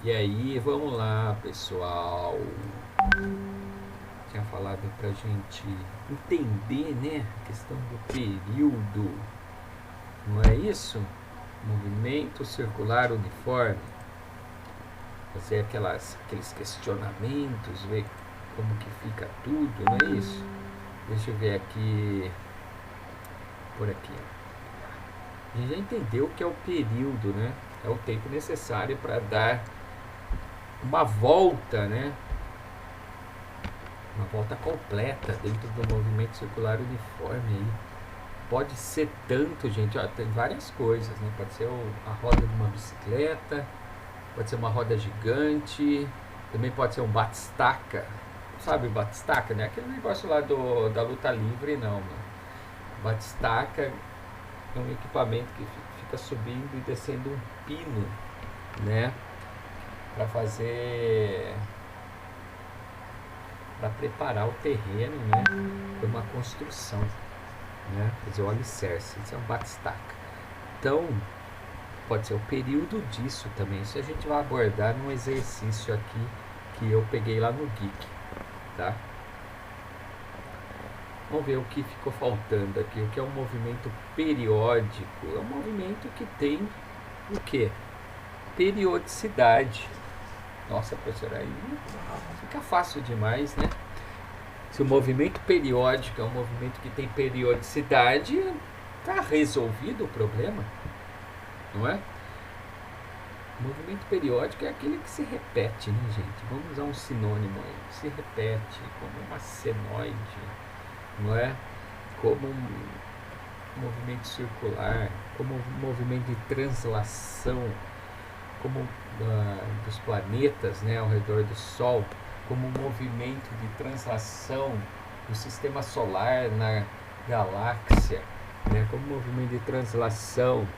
E aí, vamos lá, pessoal. Tinha falado pra gente entender, né, a questão do período, não é isso? Movimento circular uniforme. Fazer aqueles questionamentos, ver como que fica tudo, não é isso? Deixa eu ver aqui, por aqui. A gente já entendeu o que é o período, né? É o tempo necessário para dar uma volta, né? Uma volta completa dentro do movimento circular uniforme aí. Pode ser tanto, gente, ó, tem várias coisas, né? Pode ser a roda de uma bicicleta, pode ser uma roda gigante, também pode ser um batistaca. Sabe o batistaca, né? Aquele negócio lá da luta livre, não, mano. Batistaca é um equipamento que fica subindo e descendo um pino, né? Para fazer, para preparar o terreno, né? Para uma construção, né? Quer dizer, o alicerce, isso é um batistaca. Então, pode ser o período disso também. Isso a gente vai abordar num exercício aqui que eu peguei lá no Geek, tá? Vamos ver o que ficou faltando aqui. O que é um movimento periódico? É um movimento que tem o quê? Periodicidade. Nossa, professora, aí fica fácil demais, né? Se o movimento periódico é um movimento que tem periodicidade, tá resolvido o problema, não é? O movimento periódico é aquele que se repete, né, gente? Vamos usar um sinônimo aí. Se repete, como uma senoide, não é? Como um movimento circular, como um movimento de translação, como dos planetas, né, ao redor do Sol, como um movimento de translação do sistema solar na galáxia, né, como um movimento de translação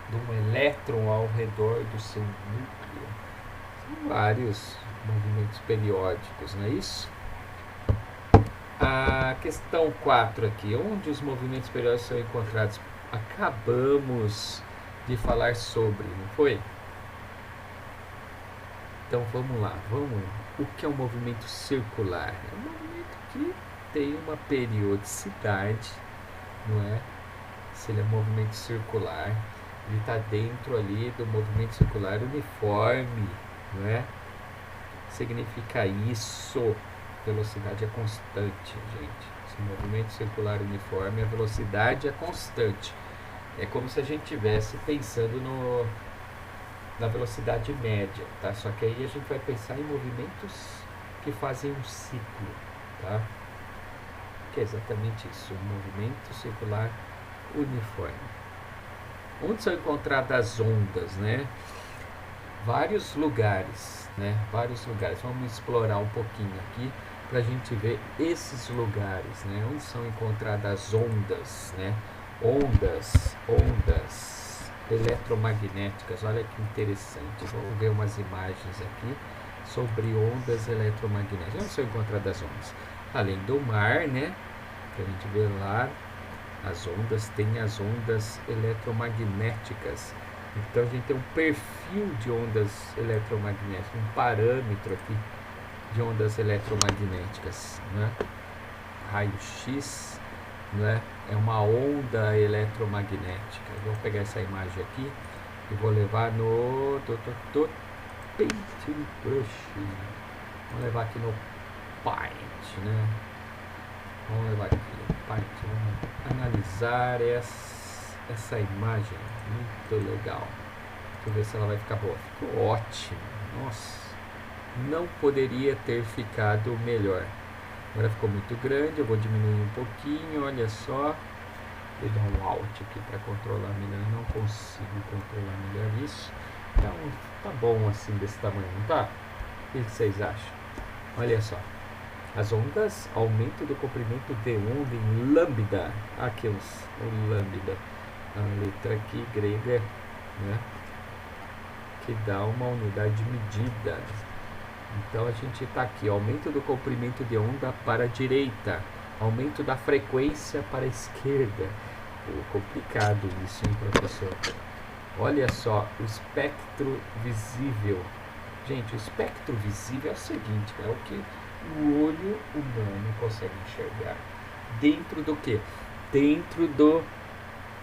de um elétron ao redor do seu núcleo. São vários movimentos periódicos, não é isso? A questão 4 aqui, onde os movimentos periódicos são encontrados? Acabamos de falar sobre, não foi? Então vamos lá, O que é um movimento circular? É um movimento que tem uma periodicidade, não é? Se ele é um movimento circular, ele está dentro ali do movimento circular uniforme, não é? Significa isso? Velocidade é constante, gente. Esse movimento circular uniforme, a velocidade é constante. É como se a gente estivesse pensando na velocidade média, tá? Só que aí a gente vai pensar em movimentos que fazem um ciclo, tá? Que é exatamente isso, um movimento circular uniforme. Onde são encontradas as ondas, né? Vários lugares, né? Vários lugares. Vamos explorar um pouquinho aqui para a gente ver esses lugares, né? Onde são encontradas as ondas, né? Ondas eletromagnéticas. Olha que interessante. Vamos ver umas imagens aqui sobre ondas eletromagnéticas. Onde são encontradas as ondas? Além do mar, né? Que a gente vê lá as ondas, tem as ondas eletromagnéticas. Então a gente tem um perfil de ondas eletromagnéticas, um parâmetro aqui de ondas eletromagnéticas, né? Raio-X, né? É uma onda eletromagnética. Eu vou pegar essa imagem aqui e vou levar no Paintbrush. Vamos levar aqui no Paint, né? Vamos levar aqui no Paint. Vamos analisar essa imagem. Muito legal. Deixa eu ver se ela vai ficar boa. Ficou ótimo. Nossa, não poderia ter ficado melhor. Agora ficou muito grande, eu vou diminuir um pouquinho, olha só. Vou dar um Alt aqui para controlar melhor, não consigo controlar melhor isso. Então, tá bom assim desse tamanho, não tá? O que vocês acham? Olha só. As ondas, aumento do comprimento de onda em lambda. Aqui o lambda. A letra aqui grega, né? Que dá uma unidade de medida. Então a gente está aqui, aumento do comprimento de onda para a direita, aumento da frequência para a esquerda. Complicado isso, hein, professor? Olha só, o espectro visível. Gente, o espectro visível é o seguinte, é o que o olho humano consegue enxergar. Dentro do quê? Dentro do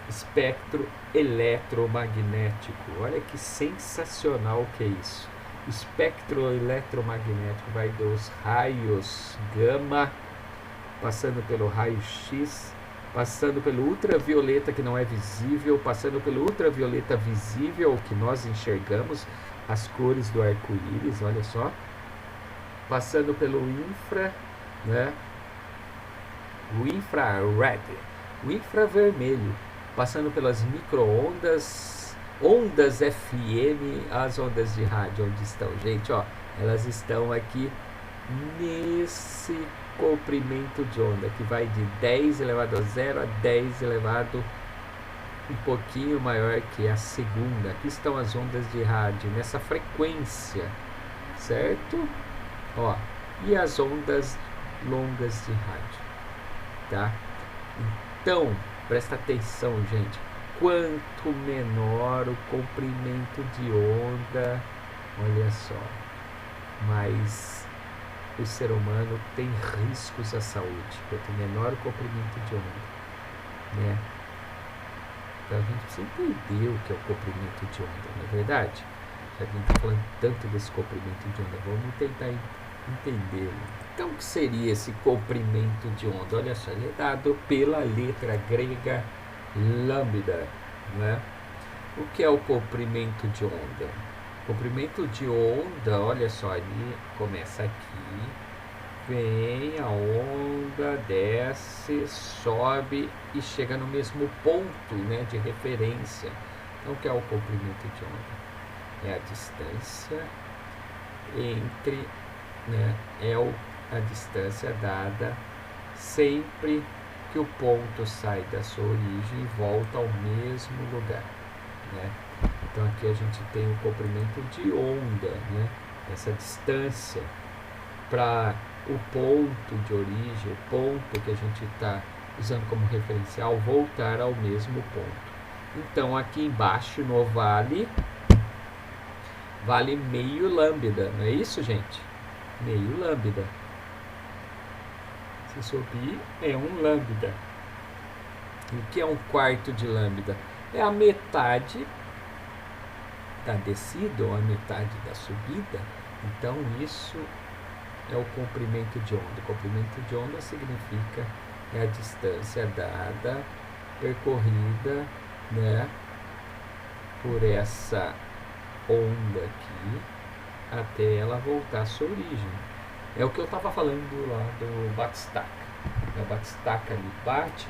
espectro eletromagnético. Olha que sensacional que é isso. O espectro eletromagnético vai dos raios gama, passando pelo raio X, passando pelo ultravioleta que não é visível, passando pelo ultravioleta visível que nós enxergamos, as cores do arco-íris, olha só, passando pelo infra, né? O infrared, o infravermelho, passando pelas micro-ondas, ondas FM, as ondas de rádio, onde estão, gente, ó, elas estão aqui nesse comprimento de onda, que vai de 10 elevado a 0 a 10 elevado um pouquinho maior que a segunda. Aqui estão as ondas de rádio, nessa frequência, certo? Ó, e as ondas longas de rádio, tá? Então, presta atenção, gente. Quanto menor o comprimento de onda, olha só, mais o ser humano tem riscos à saúde. Quanto menor o comprimento de onda, né? Então a gente precisa entender o que é o comprimento de onda, não é verdade? Já que a gente está falando tanto desse comprimento de onda, vamos tentar entendê-lo. Então, o que seria esse comprimento de onda? Olha só, ele é dado pela letra grega lambda, né? O que é o comprimento de onda? Comprimento de onda, olha só, ele começa aqui, vem a onda, desce, sobe e chega no mesmo ponto, né, de referência. Então, o que é o comprimento de onda? É a distância entre, né, a distância dada sempre que o ponto sai da sua origem e volta ao mesmo lugar, né? Então aqui a gente tem o comprimento de onda, né? Essa distância para o ponto de origem, o ponto que a gente está usando como referencial, voltar ao mesmo ponto. Então aqui embaixo no vale meio lambda, não é isso, gente? Meio lambda. Se subir é um lambda. E o que é um quarto de lambda? É a metade da descida ou a metade da subida. Então isso é o comprimento de onda. O comprimento de onda significa a distância dada, percorrida, né, por essa onda aqui até ela voltar à sua origem. É o que eu estava falando lá do batistaca. O batistaca ali bate,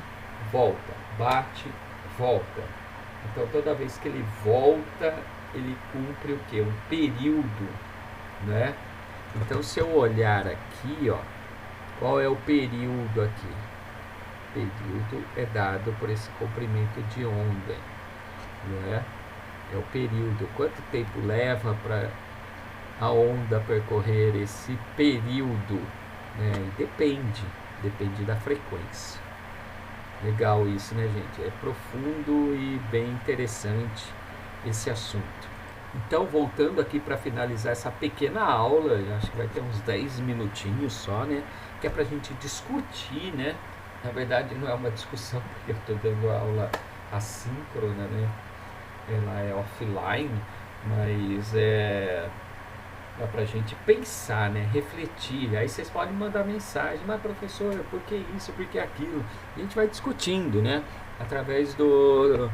volta. Então toda vez que ele volta, ele cumpre o que? Um período, né? Então se eu olhar aqui, ó, qual é o período aqui? O período é dado por esse comprimento de onda, né? É o período. Quanto tempo leva para a onda percorrer esse período, né? Depende da frequência. Legal isso, né, gente? É profundo e bem interessante esse assunto. Então, voltando aqui para finalizar essa pequena aula, acho que vai ter uns 10 minutinhos só, né? Que é para a gente discutir, né? Na verdade, não é uma discussão, porque eu estou dando aula assíncrona, né? Ela é offline, mas dá pra gente pensar, né? Refletir. Aí vocês podem mandar mensagem, mas professor, por que isso, por que aquilo? A gente vai discutindo, né? Através do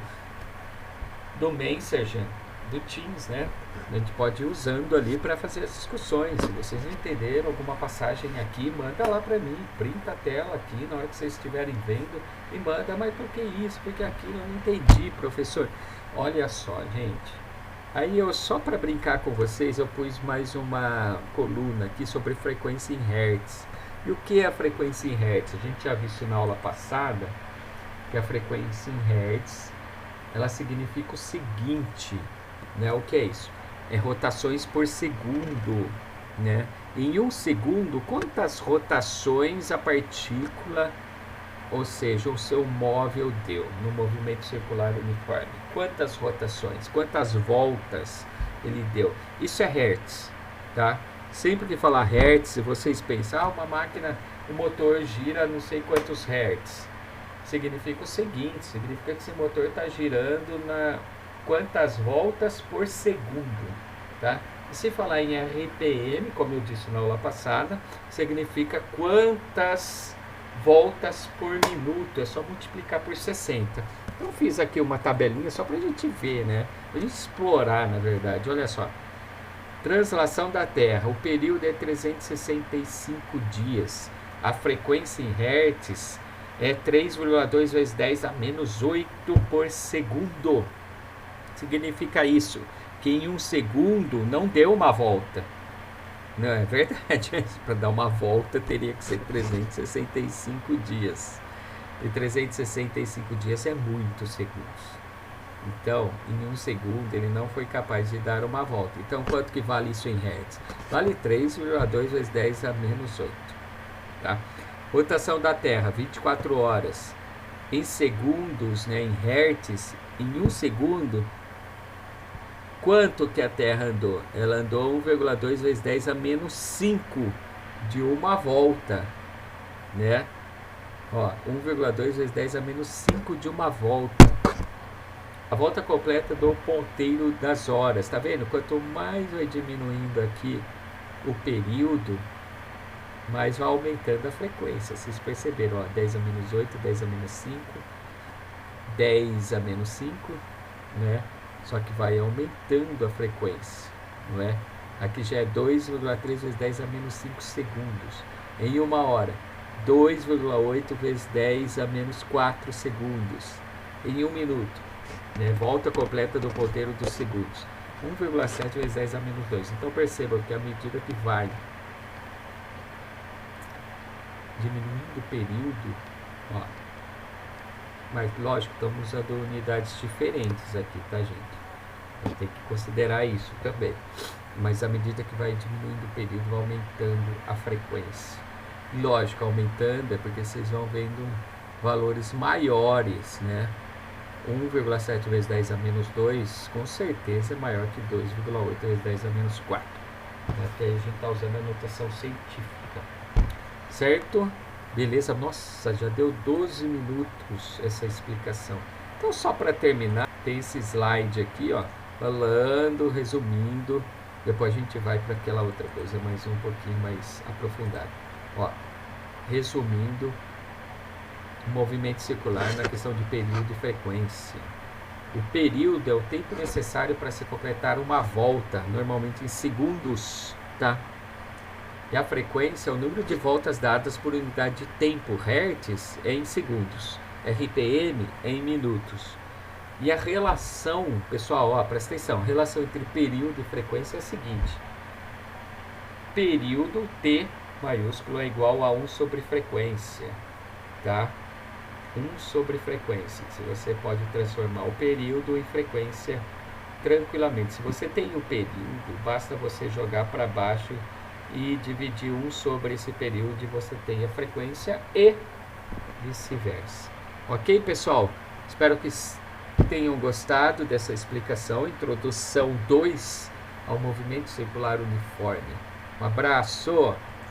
Messenger, do Teams, né? A gente pode ir usando ali para fazer as discussões. Se vocês não entenderam alguma passagem aqui, manda lá para mim, printa a tela aqui na hora que vocês estiverem vendo e manda, mas por que isso, por que aquilo? Eu não entendi, professor. Olha só, gente. Aí eu, só para brincar com vocês, eu pus mais uma coluna aqui sobre frequência em Hertz. E o que é a frequência em Hertz? A gente já viu isso na aula passada, que a frequência em Hertz, ela significa o seguinte, né? O que é isso? É rotações por segundo, né? Em um segundo, quantas rotações a partícula, ou seja, o seu móvel deu no movimento circular uniforme? quantas rotações, quantas voltas ele deu. Isso é hertz, tá? Sempre que falar hertz, vocês pensam, uma máquina, o motor gira não sei quantos hertz. Significa o seguinte, significa que esse motor está girando na quantas voltas por segundo, tá? E se falar em RPM, como eu disse na aula passada, significa quantas voltas por minuto, é só multiplicar por 60. Então fiz aqui uma tabelinha só para a gente ver, né? Para a gente explorar, na verdade. Olha só. Translação da Terra, o período é 365 dias. A frequência em hertz é 3,2 vezes 10 a menos 8 por segundo. Significa isso, que em um segundo não deu uma volta. Não, é verdade, para dar uma volta teria que ser 365 dias. E 365 dias é muitos segundos. Então, em um segundo, ele não foi capaz de dar uma volta. Então, quanto que vale isso em hertz? Vale 3,2 vezes 10 a menos 8. Tá? Rotação da Terra, 24 horas. Em segundos, né, em hertz, em um segundo, quanto que a Terra andou? Ela andou 1,2 vezes 10 a menos 5 de uma volta, né? Ó, 1,2 vezes 10 a menos 5 de uma volta. A volta completa do ponteiro das horas, tá vendo? Quanto mais vai diminuindo aqui o período, mais vai aumentando a frequência. Vocês perceberam, ó, 10 a menos 8, 10 a menos 5, 10 a menos 5, né? Só que vai aumentando a frequência, não é? Aqui já é 2,3 vezes 10 a menos 5 segundos. Em uma hora, 2,8 vezes 10 a menos 4 segundos. Em um minuto, né? Volta completa do ponteiro dos segundos. 1,7 vezes 10 a menos 2. Então percebam que à medida que vai diminuindo o período, ó, mas lógico, estamos usando unidades diferentes aqui, tá, gente? Tem que considerar isso também. Mas à medida que vai diminuindo o período, vai aumentando a frequência. Lógico, aumentando é porque vocês vão vendo valores maiores, né? 1,7 vezes 10 a menos 2, com certeza é maior que 2,8 vezes 10 a menos 4. Até a gente está usando a notação científica. Certo? Beleza? Nossa, já deu 12 minutos essa explicação. Então, só para terminar, tem esse slide aqui, ó, falando, resumindo. Depois a gente vai para aquela outra coisa, mais um pouquinho mais aprofundada. Ó, resumindo, o movimento circular na questão de período e frequência. O período é o tempo necessário para se completar uma volta, normalmente em segundos, tá? E a frequência é o número de voltas dadas por unidade de tempo. Hertz é em segundos, RPM é em minutos. E a relação, pessoal, ó, presta atenção, a relação entre período e frequência é a seguinte. Período, T maiúsculo, é igual a 1 sobre frequência, tá? 1 sobre frequência. Se você pode transformar o período em frequência tranquilamente. Se você tem o período, basta você jogar para baixo e dividir 1 sobre esse período e você tem a frequência e vice-versa. Ok, pessoal? Espero que tenham gostado dessa explicação, introdução 2 ao movimento circular uniforme. Um abraço!